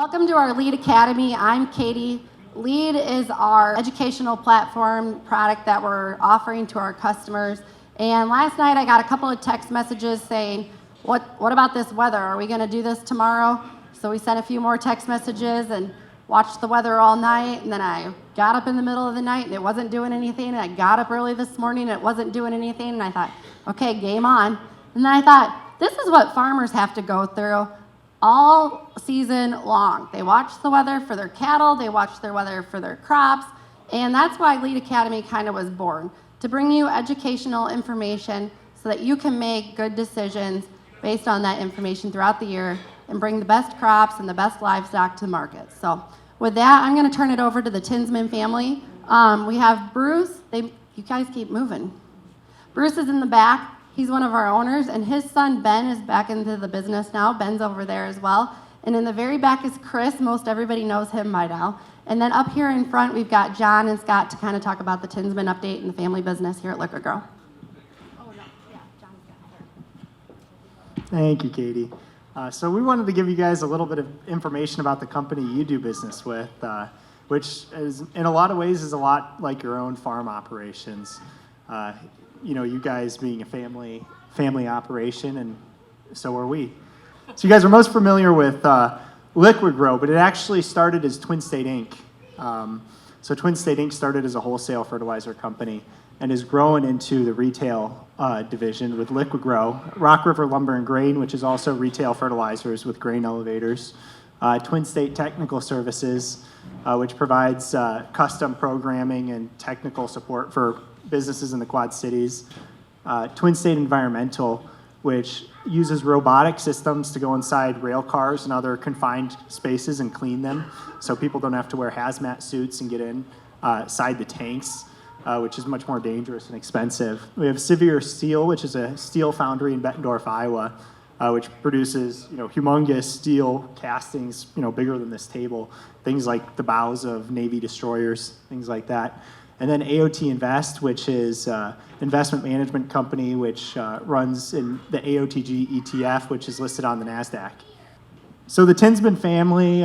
Welcome to our LEAD Academy. I'm Katie. LEAD is our educational platform product that we're offering to our customers. And last night I got a couple of text messages saying, what about this weather? Are we going to do this tomorrow? So we sent a few more text messages and watched the weather all night. And then I got up in the middle of the night and it wasn't doing anything. And I got up early this morning and it wasn't doing anything. And I thought, okay, game on. And then I thought, this is what farmers have to go through all season long. They watch the weather for their cattle, they watch their weather for their crops, and that's why LEAD Academy kind of was born, to bring you educational information so that you can make good decisions based on that information throughout the year and bring the best crops and the best livestock to the market. So with that, I'm going to turn it over to the Tinsman family. We have Bruce. You guys keep moving. Bruce is in the back. He's one of our owners, and his son, Ben, is back into the business now. Ben's over there as well. And in the very back is Chris. Most everybody knows him by now. And then up here in front, we've got John and Scott to kind of talk about the Tinsman update and the family business here at Liqui-Grow. Oh, no. Yeah, John's got here. Thank you, Katie. So we wanted to give you guys a little bit of information about the company you do business with, which is, in a lot of ways is a lot like your own farm operations. You guys being a family operation, and so are we. So you guys are most familiar with Liqui-Grow, but it actually started as Twin State Inc. So Twin State Inc. started as a wholesale fertilizer company and is growing into the retail division with Liqui-Grow, Rock River Lumber and Grain, which is also retail fertilizers with grain elevators, Twin State Technical Services, which provides custom programming and technical support for businesses in the Quad Cities, Twin State Environmental, which uses robotic systems to go inside rail cars and other confined spaces and clean them, so people don't have to wear hazmat suits and get inside the tanks, which is much more dangerous and expensive. We have Sevier Steel, which is a steel foundry in Bettendorf, Iowa, which produces humongous steel castings, bigger than this table, things like the bows of Navy destroyers, things like that. And then AOT Invest, which is an investment management company which runs in the AOTG ETF, which is listed on the NASDAQ. So the Tinsman family,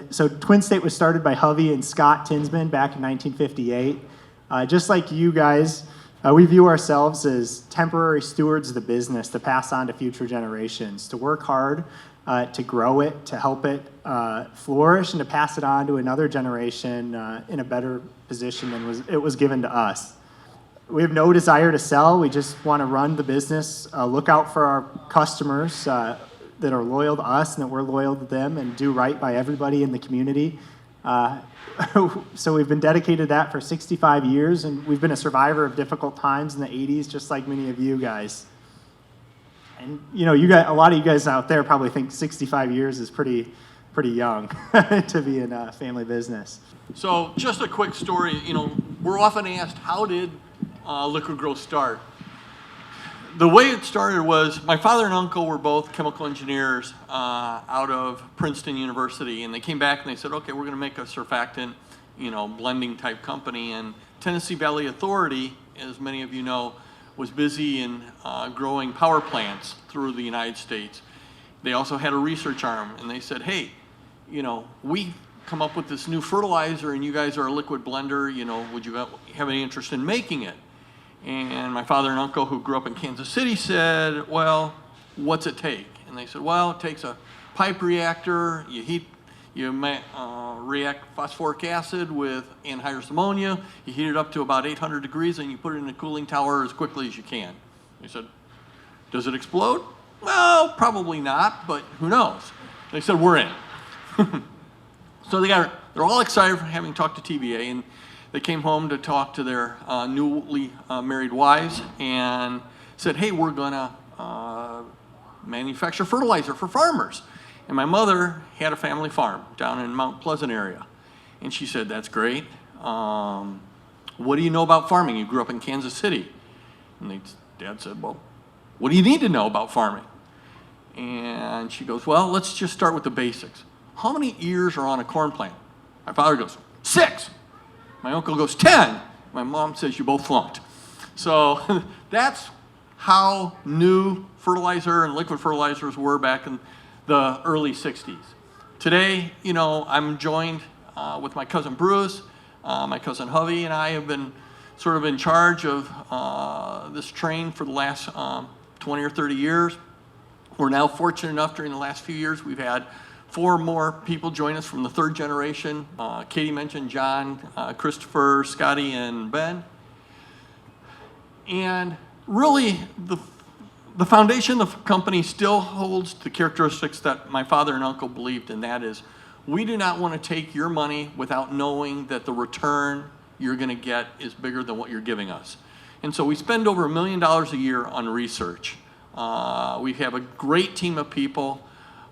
so Twin State was started by Hovey and Scott Tinsman back in 1958. Just like you guys, we view ourselves as temporary stewards of the business to pass on to future generations, to work hard, to grow it, to help it flourish, and to pass it on to another generation in a better position than it was given to us. We have no desire to sell. We just want to run the business, look out for our customers that are loyal to us and that we're loyal to them, and do right by everybody in the community. So we've been dedicated to that for 65 years, and we've been a survivor of difficult times in the 80s, just like many of you guys. And you guys, a lot of you guys out there probably think 65 years is pretty young to be in a family business. So just a quick story. We're often asked, how did Liqui-Grow start? The way it started was my father and uncle were both chemical engineers out of Princeton University, and they came back and they said, okay, we're going to make a surfactant, blending type company. And Tennessee Valley Authority, as many of you know, was busy in growing power plants through the United States. They also had a research arm, and they said, hey, we come up with this new fertilizer and you guys are a liquid blender, would you have any interest in making it? And my father and uncle, who grew up in Kansas City, said, well, what's it take? And they said, well, it takes a pipe reactor, you react phosphoric acid with anhydrous ammonia, you heat it up to about 800 degrees, and you put it in a cooling tower as quickly as you can. They said, does it explode? Well, probably not, but who knows? They said, we're in. So they're all excited for having talked to TVA, and they came home to talk to their newly married wives and said, hey, we're gonna manufacture fertilizer for farmers. And my mother had a family farm down in Mount Pleasant area. And she said, that's great. What do you know about farming? You grew up in Kansas City. And Dad said, well, what do you need to know about farming? And she goes, well, let's just start with the basics. How many ears are on a corn plant? My father goes, 6. My uncle goes, 10. My mom says, you both flunked. So that's how new fertilizer and liquid fertilizers were back in the early 60s. Today, I'm joined with my cousin Bruce, my cousin Hovey, and I have been sort of in charge of this train for the last 20 or 30 years. We're now fortunate enough during the last few years, we've had 4 more people join us from the 3rd generation. Katie mentioned John, Christopher, Scotty, and Ben. And really, the foundation of the company still holds the characteristics that my father and uncle believed, and that is, we do not want to take your money without knowing that the return you're going to get is bigger than what you're giving us. And so we spend over $1 million a year on research. We have a great team of people.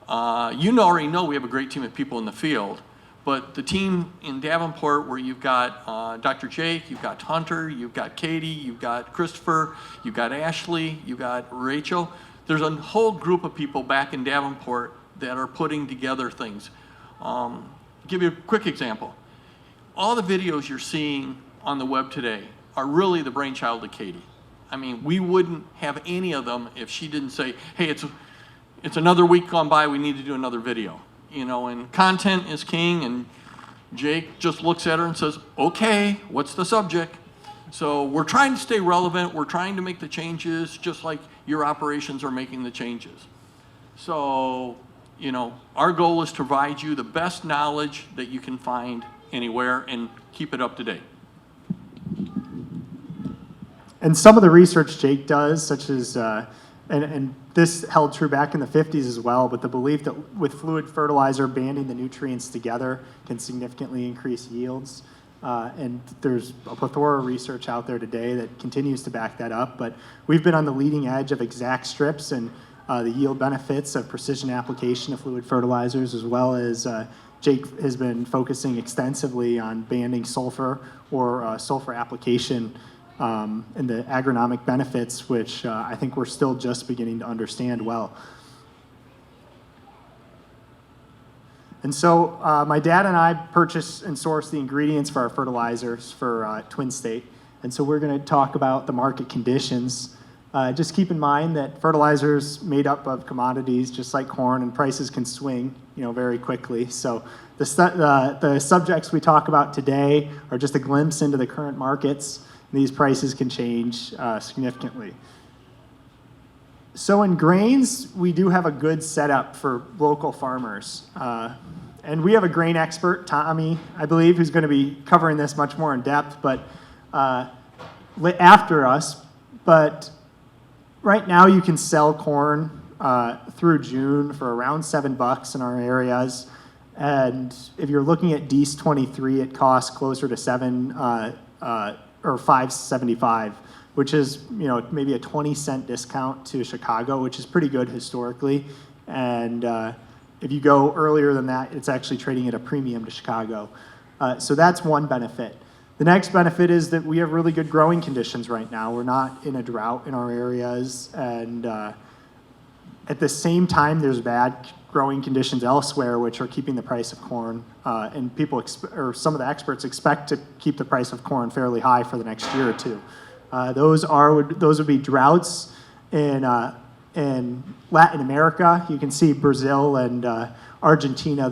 You already know we have a great team of people in the field, but the team in Davenport, where you've got Dr. Jake, you've got Hunter, you've got Katie, you've got Christopher, you've got Ashley, you've got Rachel. There's a whole group of people back in Davenport that are putting together things. Give you a quick example. All the videos you're seeing on the web today are really the brainchild of Katie. I mean, we wouldn't have any of them if she didn't say, hey, it's another week gone by, we need to do another video. And content is king, and Jake just looks at her and says, okay, what's the subject? So we're trying to stay relevant, we're trying to make the changes just like your operations are making the changes. So, our goal is to provide you the best knowledge that you can find anywhere and keep it up to date. And some of the research Jake does, such as, and this held true back in the 50s as well, but the belief that with fluid fertilizer, banding the nutrients together can significantly increase yields. And there's a plethora of research out there today that continues to back that up. But we've been on the leading edge of exact strips and the yield benefits of precision application of fluid fertilizers, as well as Jake has been focusing extensively on banding sulfur or sulfur application and the agronomic benefits, which I think we're still just beginning to understand well. And so my dad and I purchase and source the ingredients for our fertilizers for Twin State. And so we're going to talk about the market conditions. Just keep in mind that fertilizers made up of commodities, just like corn, and prices can swing, very quickly. So the subjects we talk about today are just a glimpse into the current markets. These prices can change significantly. So in grains, we do have a good setup for local farmers. And we have a grain expert, Tommy, I believe, who's going to be covering this much more in depth, but after us. But right now you can sell corn through June for around $7 in our areas. And if you're looking at Dees 23, it costs closer to or $5.75, which is maybe a 20-cent discount to Chicago, which is pretty good historically. And if you go earlier than that, it's actually trading at a premium to Chicago. So that's one benefit. The next benefit is that we have really good growing conditions right now. We're not in a drought in our areas, and at the same time, there's bad growing conditions elsewhere, which are keeping the price of corn, and people or some of the experts expect to keep the price of corn fairly high for the next year or two. Those would be droughts in Latin America. You can see Brazil and Argentina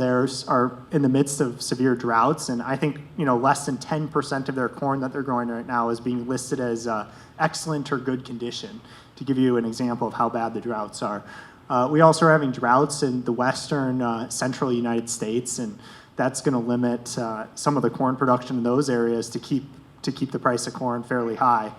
are in the midst of severe droughts, and I think less than 10% of their corn that they're growing right now is being listed as excellent or good condition, to give you an example of how bad the droughts are. We also are having droughts in the western central United States, and that's going to limit some of the corn production in those areas to keep the price of corn fairly high.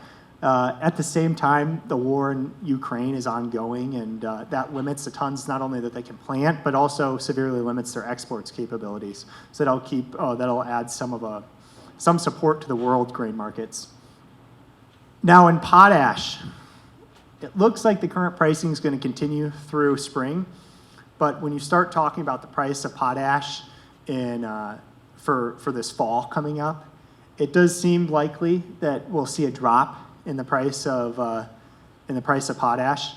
At the same time, the war in Ukraine is ongoing, and that limits the tons not only that they can plant, but also severely limits their exports capabilities. So that'll add some support to the world grain markets. Now in potash, it looks like the current pricing is going to continue through spring, but when you start talking about the price of potash for this fall coming up, it does seem likely that we'll see a drop in the price of potash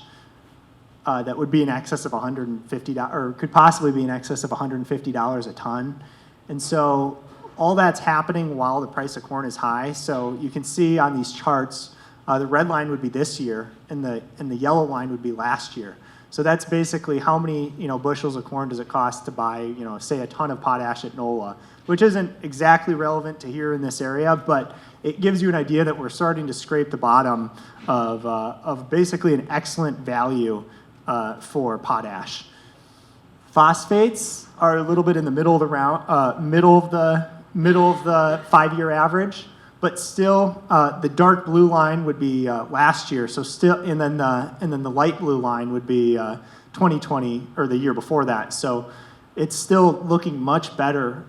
that would be in excess of $150, or could possibly be in excess of $150 a ton. And so all that's happening while the price of corn is high. So you can see on these charts, the red line would be this year, and the yellow line would be last year. So that's basically how many, bushels of corn does it cost to buy, say a ton of potash at NOLA, which isn't exactly relevant to here in this area, but it gives you an idea that we're starting to scrape the bottom of basically an excellent value for potash. Phosphates are a little bit in the middle of the middle of the 5-year average, but still the dark blue line would be last year. So still, and then the light blue line would be 2020 or the year before that. So it's still looking much better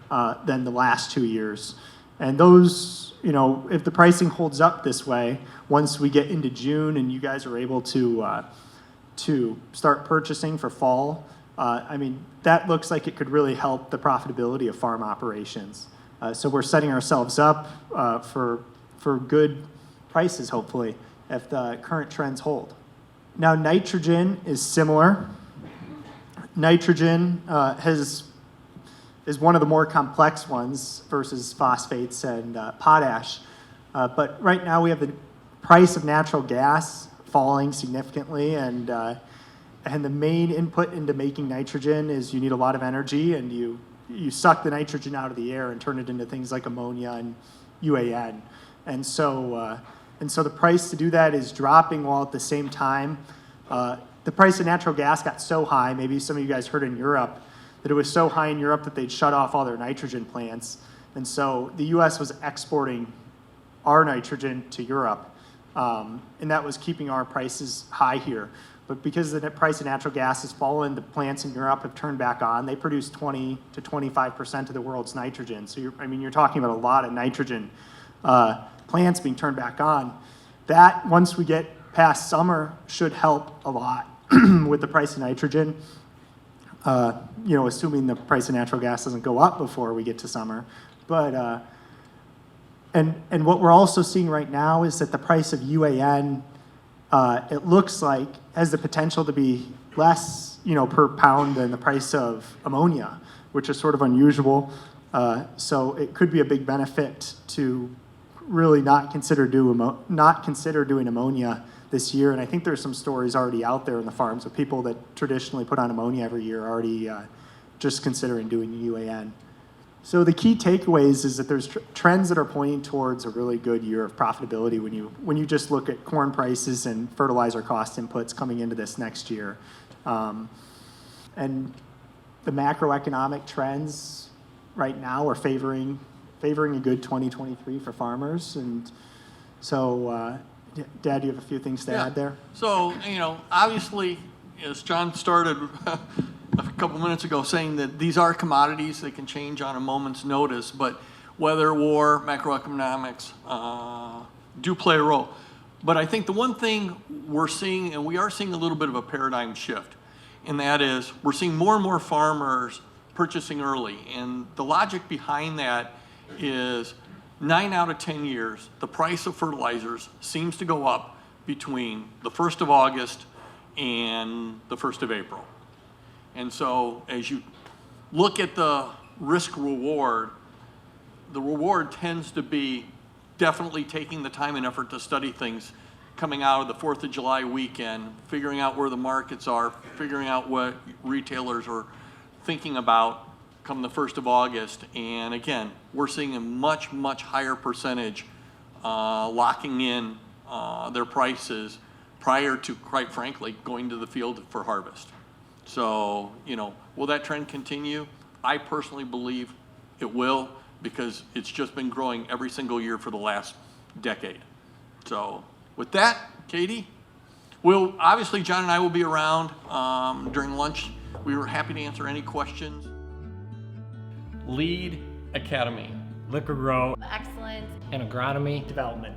than the last 2 years. And those, if the pricing holds up this way, once we get into June and you guys are able to start purchasing for fall, that looks like it could really help the profitability of farm operations. So we're setting ourselves up for good prices, hopefully, if the current trends hold. Now, nitrogen is similar. Nitrogen is one of the more complex ones versus phosphates and potash. But right now we have the price of natural gas falling significantly, and the main input into making nitrogen is you need a lot of energy, and you suck the nitrogen out of the air and turn it into things like ammonia and UAN. And so the price to do that is dropping, while at the same time, the price of natural gas got so high, maybe some of you guys heard in Europe, that it was so high in Europe that they'd shut off all their nitrogen plants. And so the US was exporting our nitrogen to Europe, and that was keeping our prices high here. But because the price of natural gas has fallen, the plants in Europe have turned back on. They produce 20 to 25% of the world's nitrogen. So you're talking about a lot of nitrogen plants being turned back on. That, once we get past summer, should help a lot with the price of nitrogen. Assuming the price of natural gas doesn't go up before we get to summer. But and what we're also seeing right now is that the price of UAN, it looks like, has the potential to be less, per pound than the price of ammonia, which is sort of unusual. So it could be a big benefit to really not consider doing ammonia this year. And I think there's some stories already out there in the farms of people that traditionally put on ammonia every year already just considering doing UAN. So the key takeaways is that there's trends that are pointing towards a really good year of profitability when you just look at corn prices and fertilizer cost inputs coming into this next year. And the macroeconomic trends right now are favoring a good 2023 for farmers. And so, Dad, do you have a few things to add there? So, obviously, as John started a couple minutes ago saying that these are commodities, they can change on a moment's notice, but weather, war, macroeconomics do play a role. But I think the one thing we're seeing, and we are seeing a little bit of a paradigm shift, and that is we're seeing more and more farmers purchasing early. And the logic behind that is 9 out of 10 years, the price of fertilizers seems to go up between the 1st of August and the 1st of April. And so as you look at the risk reward, the reward tends to be definitely taking the time and effort to study things coming out of the 4th of July weekend, figuring out where the markets are, figuring out what retailers are thinking about come the 1st of August. And again, we're seeing a much, much higher percentage locking in their prices prior to, quite frankly, going to the field for harvest. So, will that trend continue? I personally believe it will, because it's just been growing every single year for the last decade. So, with that, Katie, obviously John and I will be around during lunch. We were happy to answer any questions. Lead Academy. Liqui-Grow Excellence and agronomy Development.